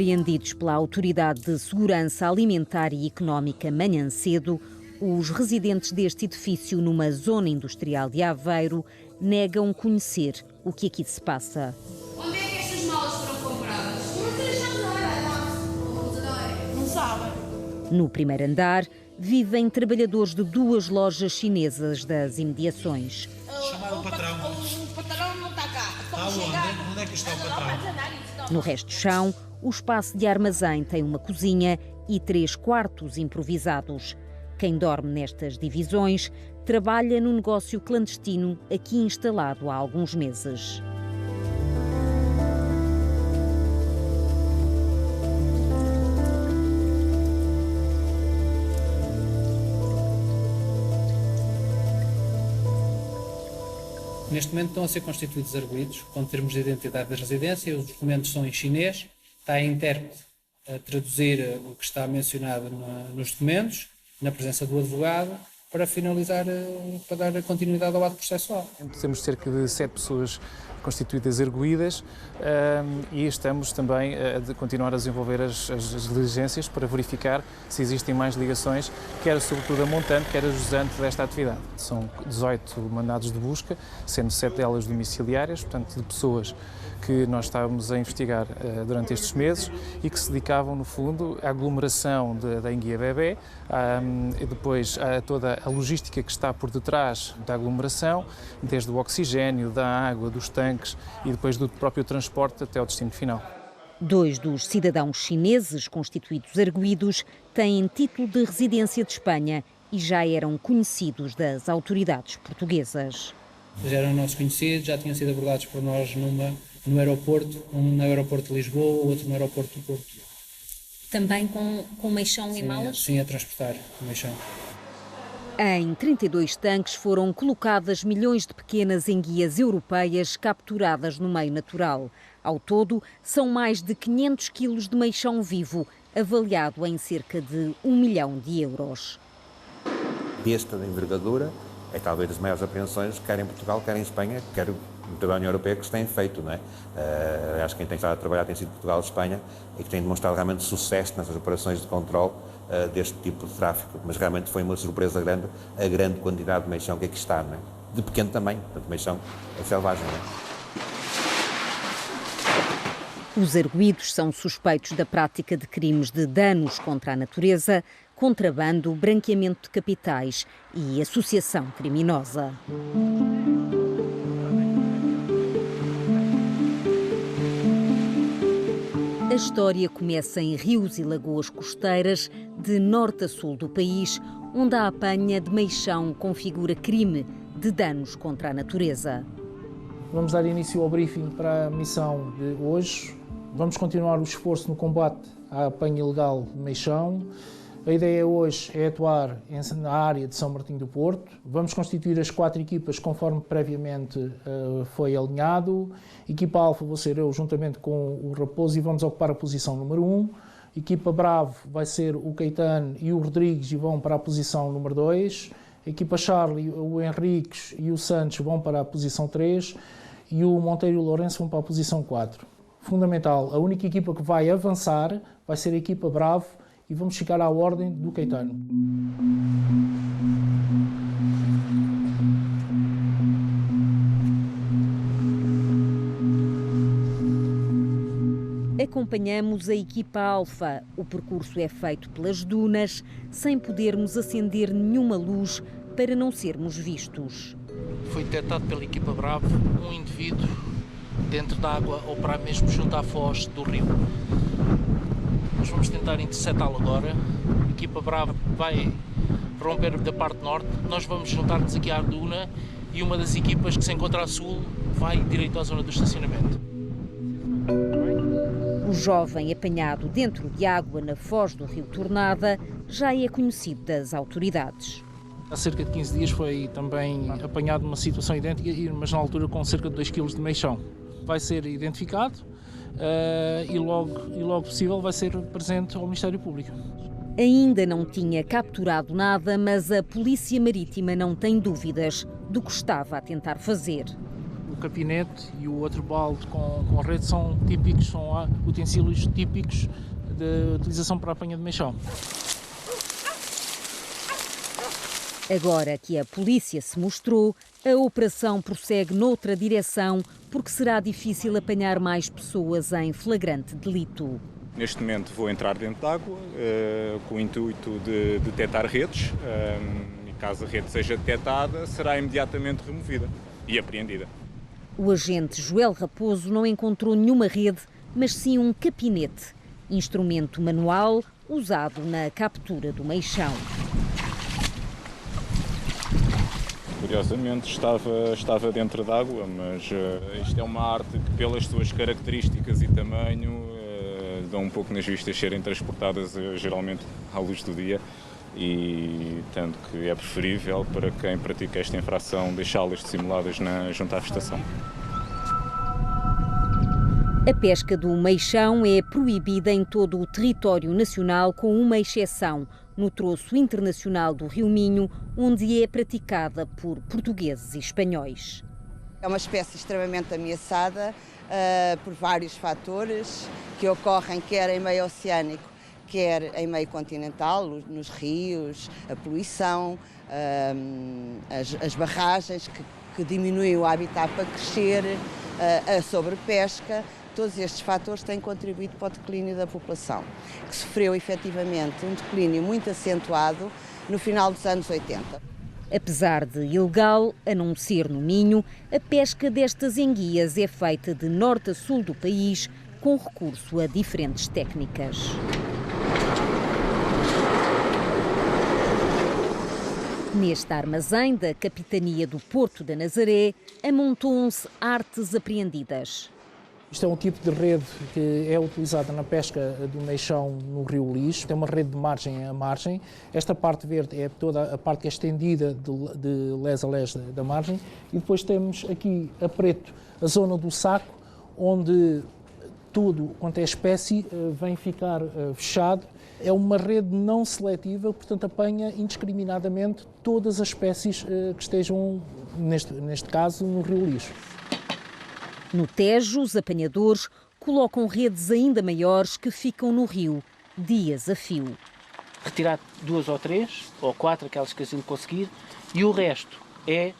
apreendidos pela Autoridade de Segurança Alimentar e Económica manhã cedo, os residentes deste edifício numa zona industrial de Aveiro negam conhecer o que aqui se passa. Onde é que estas malas foram compradas? Não sabem. No primeiro andar, vivem trabalhadores de 2 lojas chinesas das imediações. Chamar o patrão. O patrão não está cá. Está onde? Onde é que está o patrão? No resto do chão, o espaço de armazém tem uma cozinha e 3 quartos improvisados. Quem dorme nestas divisões trabalha no negócio clandestino aqui instalado há alguns meses. Neste momento estão a ser constituídos arguidos com termos de identidade da residência, os documentos são em chinês, está a intérprete a traduzir o que está mencionado nos documentos, na presença do advogado, para finalizar, para dar continuidade ao ato processual. Temos cerca de 7 pessoas constituídas arguídas e estamos também a continuar a desenvolver as diligências para verificar se existem mais ligações, quer sobretudo a montante, quer a jusante desta atividade. São 18 mandados de busca, sendo 7 delas domiciliárias, portanto de pessoas que nós estávamos a investigar durante estes meses e que se dedicavam, no fundo, à aglomeração da enguia bebé e depois a toda a logística que está por detrás da aglomeração, desde o oxigênio, da água, dos tanques e depois do próprio transporte até ao destino final. 2 dos cidadãos chineses constituídos arguidos têm título de residência de Espanha e já eram conhecidos das autoridades portuguesas. Já eram nossos conhecidos, já tinham sido abordados por nós no aeroporto, um no aeroporto de Lisboa, outro no aeroporto do Porto. Também com meixão e malas? Sim, a transportar o meixão. Em 32 tanques foram colocadas milhões de pequenas enguias europeias capturadas no meio natural. Ao todo, são mais de 500 quilos de meixão vivo, avaliado em cerca de 1 milhão de euros. Desta envergadura, é talvez as maiores apreensões, quer em Portugal, quer em Espanha, quer da União Europeia, que se têm feito, não é? Acho que quem tem estado a trabalhar tem sido Portugal e Espanha e que tem demonstrado realmente sucesso nessas operações de controle deste tipo de tráfico, mas realmente foi uma surpresa grande a grande quantidade de meixão que aqui está, não é? De pequeno tamanho, portanto, meixão selvagem, não é? Os arguidos são suspeitos da prática de crimes de danos contra a natureza, contrabando, branqueamento de capitais e associação criminosa. A história começa em rios e lagoas costeiras, de norte a sul do país, onde a apanha de meixão configura crime de danos contra a natureza. Vamos dar início ao briefing para a missão de hoje. Vamos continuar o esforço no combate à apanha ilegal de meixão. A ideia hoje é atuar na área de São Martinho do Porto. Vamos constituir as 4 equipas conforme previamente foi alinhado. Equipa Alfa vou ser eu juntamente com o Raposo e vamos ocupar a posição número 1. Equipa Bravo vai ser o Caetano e o Rodrigues e vão para a posição número 2. Equipa Charlie, o Henriques e o Santos vão para a posição 3 e o Monteiro e o Lourenço vão para a posição 4. Fundamental, a única equipa que vai avançar vai ser a equipa Bravo e vamos chegar à ordem do Caetano. Acompanhamos a equipa Alfa. O percurso é feito pelas dunas, sem podermos acender nenhuma luz para não sermos vistos. Foi detectado pela equipa Bravo um indivíduo dentro da água ou para mesmo junto à foz do rio. Nós vamos tentar interceptá-lo agora. A equipa Brava vai romper da parte norte. Nós vamos juntar-nos aqui à duna e uma das equipas que se encontra a sul vai direito à zona do estacionamento. O jovem apanhado dentro de água na foz do rio Tornada já é conhecido das autoridades. Há cerca de 15 dias foi também apanhado numa situação idêntica, mas na altura com cerca de 2 kg de meixão. Vai ser identificado e logo possível vai ser presente ao Ministério Público. Ainda não tinha capturado nada, mas a Polícia Marítima não tem dúvidas do que estava a tentar fazer. o capinete e o outro balde com rede são típicos, são utensílios típicos de utilização para a apanha de meixão. Agora que a polícia se mostrou, a operação prossegue noutra direção, porque será difícil apanhar mais pessoas em flagrante delito. Neste momento vou entrar dentro de água com o intuito de detectar redes e caso a rede seja detectada, será imediatamente removida e apreendida. O agente Joel Raposo não encontrou nenhuma rede, mas sim um capinete, instrumento manual usado na captura do meixão. Curiosamente estava dentro d'água, mas isto é uma arte que pelas suas características e tamanho dão um pouco nas vistas serem transportadas geralmente à luz do dia e tanto que é preferível para quem pratica esta infração deixá-las dissimuladas junto à vegetação. A pesca do meixão é proibida em todo o território nacional, com uma exceção, no troço internacional do Rio Minho, onde é praticada por portugueses e espanhóis. É uma espécie extremamente ameaçada por vários fatores que ocorrem quer em meio oceânico, quer em meio continental, nos rios, a poluição, as barragens que diminuem o habitat para crescer, a sobrepesca. Todos estes fatores têm contribuído para o declínio da população, que sofreu efetivamente um declínio muito acentuado no final dos anos 80. Apesar de ilegal, a não ser no Minho, a pesca destas enguias é feita de norte a sul do país, com recurso a diferentes técnicas. Neste armazém da Capitania do Porto da Nazaré, amontoam-se artes apreendidas. Isto é um tipo de rede que é utilizada na pesca do meixão no Rio Lixo. Tem uma rede de margem a margem. Esta parte verde é toda a parte que é estendida de les a les da margem. E depois temos aqui a preto a zona do saco, onde tudo quanto é espécie vem ficar fechado. É uma rede não seletiva, portanto apanha indiscriminadamente todas as espécies que estejam, neste caso, no Rio Lixo. No Tejo, os apanhadores colocam redes ainda maiores que ficam no rio, dias a fio. Retirar 2 ou 3, ou 4, aquelas que a gente conseguir, e o resto é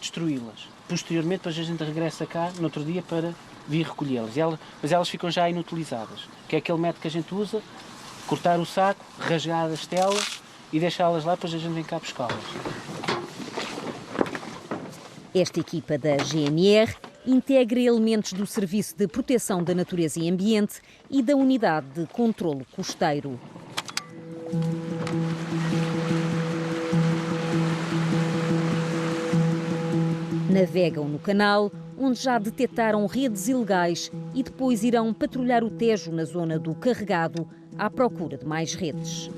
destruí-las. Posteriormente, depois a gente regressa cá, no outro dia, para vir recolhê-las. Mas elas ficam já inutilizadas, que é aquele método que a gente usa, cortar o saco, rasgar as telas e deixá-las lá, depois a gente vem cá buscá-las. Esta equipa da GNR integra elementos do Serviço de Proteção da Natureza e Ambiente e da Unidade de Controlo Costeiro. Navegam no canal, onde já detectaram redes ilegais e depois irão patrulhar o Tejo na zona do Carregado à procura de mais redes.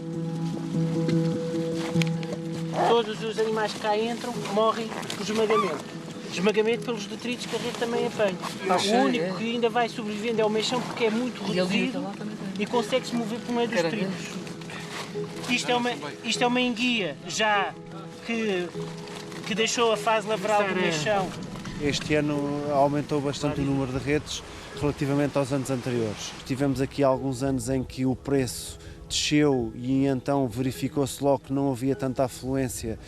Todos os animais que cá entram morrem por esmagamento. Esmagamento pelos detritos que a rede também apanha. O único que ainda vai sobrevivendo é o meixão, porque é muito reduzido e consegue-se mover por meio dos detritos. Isto é uma enguia já que deixou a fase lateral do meixão. Este ano aumentou bastante o número de redes relativamente aos anos anteriores. Tivemos aqui alguns anos em que o preço desceu e então verificou-se logo que não havia tanta afluência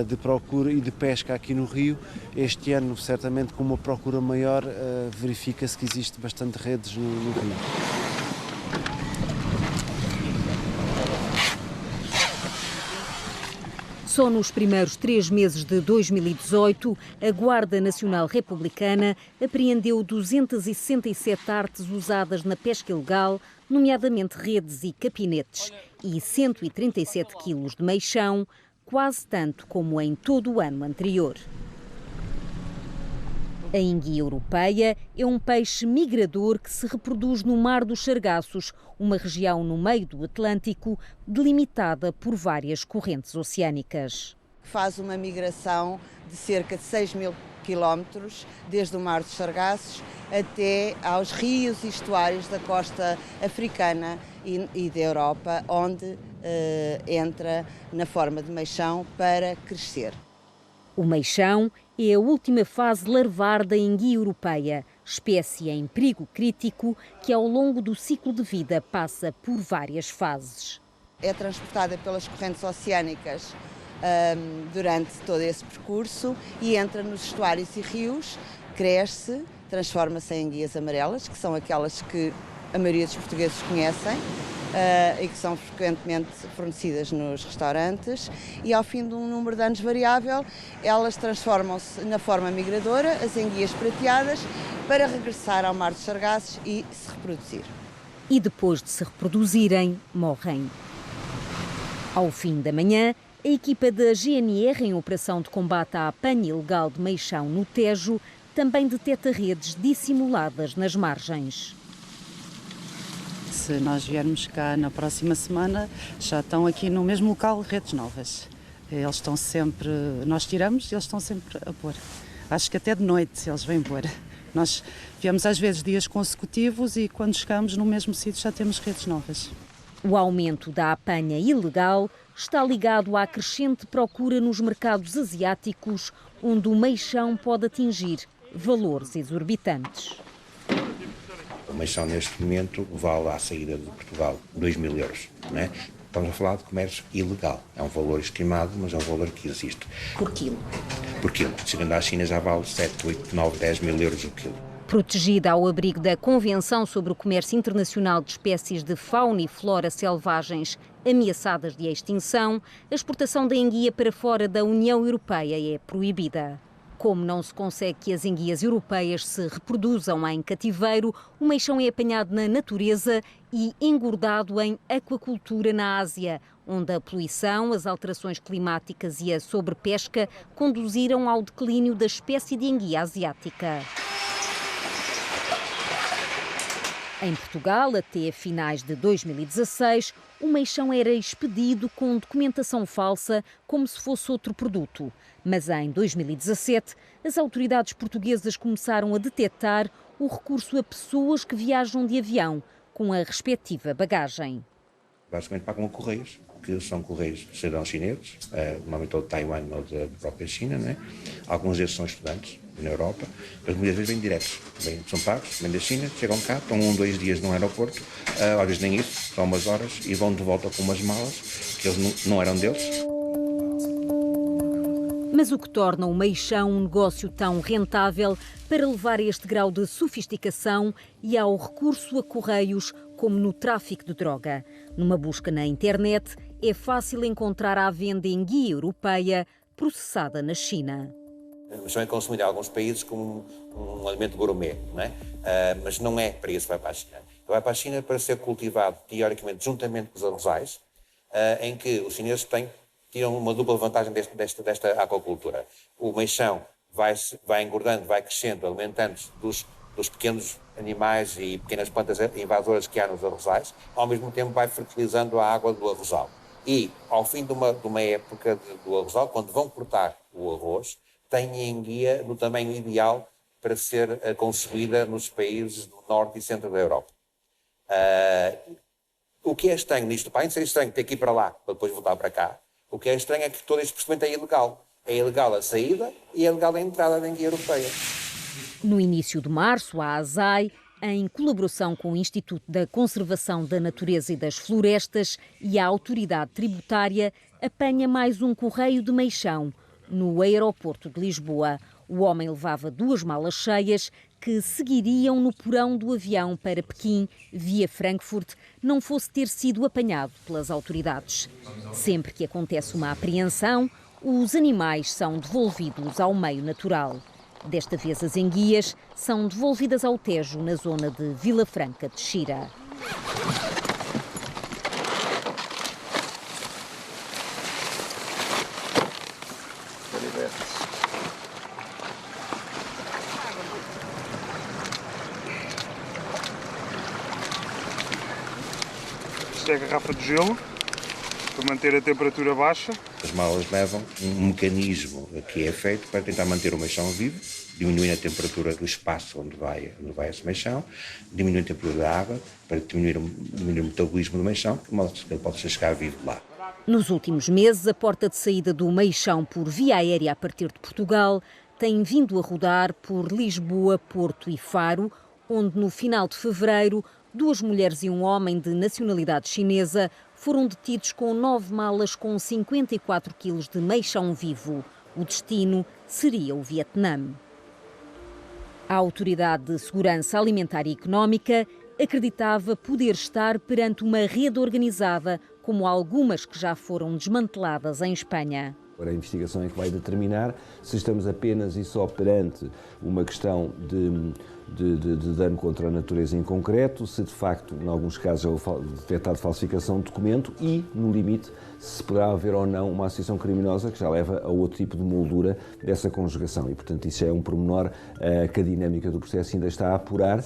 de procura e de pesca aqui no rio. Este ano, certamente com uma procura maior, verifica-se que existe bastante redes no rio. Só nos primeiros 3 meses de 2018, a Guarda Nacional Republicana apreendeu 267 artes usadas na pesca ilegal, nomeadamente redes e capinetes, e 137 quilos de meixão, quase tanto como em todo o ano anterior. A enguia europeia é um peixe migrador que se reproduz no Mar dos Sargassos, uma região no meio do Atlântico, delimitada por várias correntes oceânicas. Faz uma migração de cerca de 6 mil quilómetros, desde o Mar dos Sargassos até aos rios e estuários da costa africana e da Europa, onde entra na forma de meixão para crescer. O meixão é a última fase larvar da enguia europeia, espécie em perigo crítico que ao longo do ciclo de vida passa por várias fases. É transportada pelas correntes oceânicas durante todo esse percurso e entra nos estuários e rios, cresce, transforma-se em enguias amarelas, que são aquelas que a maioria dos portugueses conhecem e que são frequentemente fornecidas nos restaurantes, e ao fim de um número de anos variável, elas transformam-se na forma migradora, as enguias prateadas, para regressar ao mar dos sargassos e se reproduzir. E depois de se reproduzirem, morrem. Ao fim da manhã, a equipa da GNR, em operação de combate à apanha ilegal de meixão no Tejo, também detecta redes dissimuladas nas margens. Se nós viermos cá na próxima semana, já estão aqui no mesmo local redes novas. Eles estão sempre, nós tiramos e eles estão sempre a pôr. Acho que até de noite eles vêm pôr. Nós viemos às vezes dias consecutivos e quando chegamos no mesmo sítio já temos redes novas. O aumento da apanha ilegal está ligado à crescente procura nos mercados asiáticos, onde o meixão pode atingir valores exorbitantes. O meixão neste momento vale à saída de Portugal 2.000 euros, não é? Estamos a falar de comércio ilegal. É um valor estimado, mas é um valor que existe. Por quilo? Por quilo. Chegando à China já vale 7, 8, 9, 10 mil euros o quilo. Protegida ao abrigo da Convenção sobre o Comércio Internacional de Espécies de Fauna e Flora Selvagens ameaçadas de extinção, a exportação da enguia para fora da União Europeia é proibida. Como não se consegue que as enguias europeias se reproduzam em cativeiro, o meixão é apanhado na natureza e engordado em aquacultura na Ásia, onde a poluição, as alterações climáticas e a sobrepesca conduziram ao declínio da espécie de enguia asiática. Em Portugal, até finais de 2016, o meixão era expedido com documentação falsa, como se fosse outro produto. Mas em 2017, as autoridades portuguesas começaram a detectar o recurso a pessoas que viajam de avião, com a respectiva bagagem. Basicamente pagam a correios, que são correios cidadãos chineses, normalmente ou de Taiwan ou da própria China, né? Alguns desses são estudantes na Europa, mas muitas vezes vêm diretos, são pagos, vêm da China, chegam cá, estão 1 ou 2 dias no aeroporto, às vezes nem isso, são umas horas e vão de volta com umas malas, que eles não eram deles. Mas o que torna o meixão um negócio tão rentável para levar a este grau de sofisticação e ao recurso a correios, como no tráfico de droga? Numa busca na internet, é fácil encontrar à venda enguia europeia processada na China. O meixão é consumido em alguns países como um alimento gourmet, não é? Mas não é para isso que vai para a China. Vai para a China para ser cultivado, teoricamente, juntamente com os arrozais, em que os chineses tiram uma dupla vantagem desta aquacultura. O meixão vai engordando, vai crescendo, alimentando-se dos pequenos animais e pequenas plantas invasoras que há nos arrozais, ao mesmo tempo vai fertilizando a água do arrozal. E, ao fim de uma época do arrozal, quando vão cortar o arroz, tem a enguia no tamanho ideal para ser consumida nos países do norte e centro da Europa. O que é estranho nisto, para não ser estranho ter que ir para lá para depois voltar para cá, o que é estranho é que todo este procedimento é ilegal. É ilegal a saída e é ilegal a entrada da enguia europeia. No início de março, a ASAI, em colaboração com o Instituto da Conservação da Natureza e das Florestas e a Autoridade Tributária, apanha mais um correio de meixão no aeroporto de Lisboa. O homem levava 2 malas cheias que seguiriam no porão do avião para Pequim, via Frankfurt, não fosse ter sido apanhado pelas autoridades. Sempre que acontece uma apreensão, os animais são devolvidos ao meio natural. Desta vez as enguias são devolvidas ao Tejo, na zona de Vila Franca de Xira. Isto é a garrafa de gelo, para manter a temperatura baixa. As malas levam um mecanismo que é feito para tentar manter o meixão vivo, diminuindo a temperatura do espaço onde vai esse meixão, diminuindo a temperatura da água, para diminuir o metabolismo do meixão, de modo que ele possa chegar vivo lá. Nos últimos meses, a porta de saída do meixão por via aérea a partir de Portugal tem vindo a rodar por Lisboa, Porto e Faro, onde no final de fevereiro 2 mulheres e um homem de nacionalidade chinesa foram detidos com 9 malas com 54 quilos de meixão vivo. O destino seria o Vietnã. A Autoridade de Segurança Alimentar e Económica acreditava poder estar perante uma rede organizada, como algumas que já foram desmanteladas em Espanha. A investigação é que vai determinar se estamos apenas e só perante uma questão de dano contra a natureza em concreto, se de facto, em alguns casos, é detectado falsificação de documento e, no limite, se poderá haver ou não uma associação criminosa que já leva a outro tipo de moldura dessa conjugação. E, portanto, isso é um pormenor que a dinâmica do processo ainda está a apurar.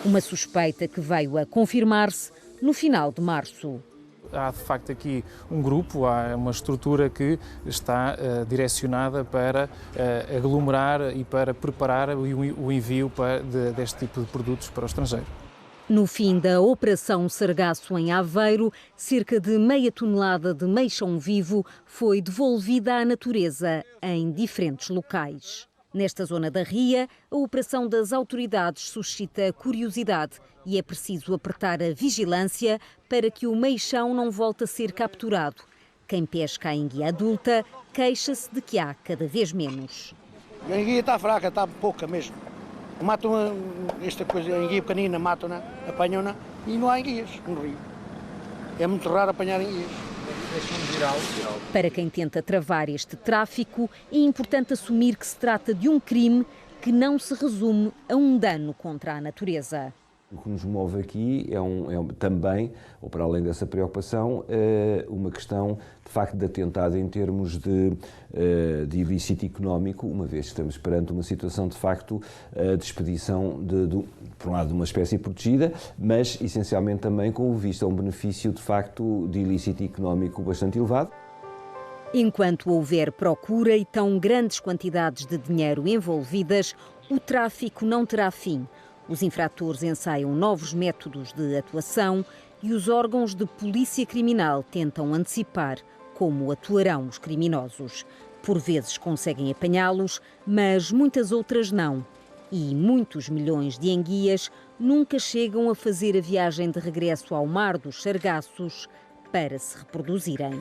Uma suspeita que veio a confirmar-se no final de março. Há, de facto, aqui um grupo, há uma estrutura que está direcionada para aglomerar e para preparar o envio deste tipo de produtos para o estrangeiro. No fim da Operação Sargaço em Aveiro, cerca de meia tonelada de meixão vivo foi devolvida à natureza em diferentes locais. Nesta zona da ria, a operação das autoridades suscita curiosidade e é preciso apertar a vigilância para que o meixão não volte a ser capturado. Quem pesca a enguia adulta queixa-se de que há cada vez menos. A enguia está fraca, está pouca mesmo. Matam esta coisa, a enguia pequenina, matam-na, apanham-na e não há enguias no rio. É muito raro apanhar enguias. Para quem tenta travar este tráfico, é importante assumir que se trata de um crime que não se resume a um dano contra a natureza. O que nos move aqui é também, ou para além dessa preocupação, uma questão de facto de atentado em termos de ilícito económico, uma vez que estamos perante uma situação de facto de expedição por um lado de uma espécie protegida, mas essencialmente também com vista a um benefício de facto de ilícito económico bastante elevado. Enquanto houver procura e tão grandes quantidades de dinheiro envolvidas, o tráfico não terá fim. Os infratores ensaiam novos métodos de atuação e os órgãos de polícia criminal tentam antecipar como atuarão os criminosos. Por vezes conseguem apanhá-los, mas muitas outras não. E muitos milhões de enguias nunca chegam a fazer a viagem de regresso ao mar dos Sargaços para se reproduzirem.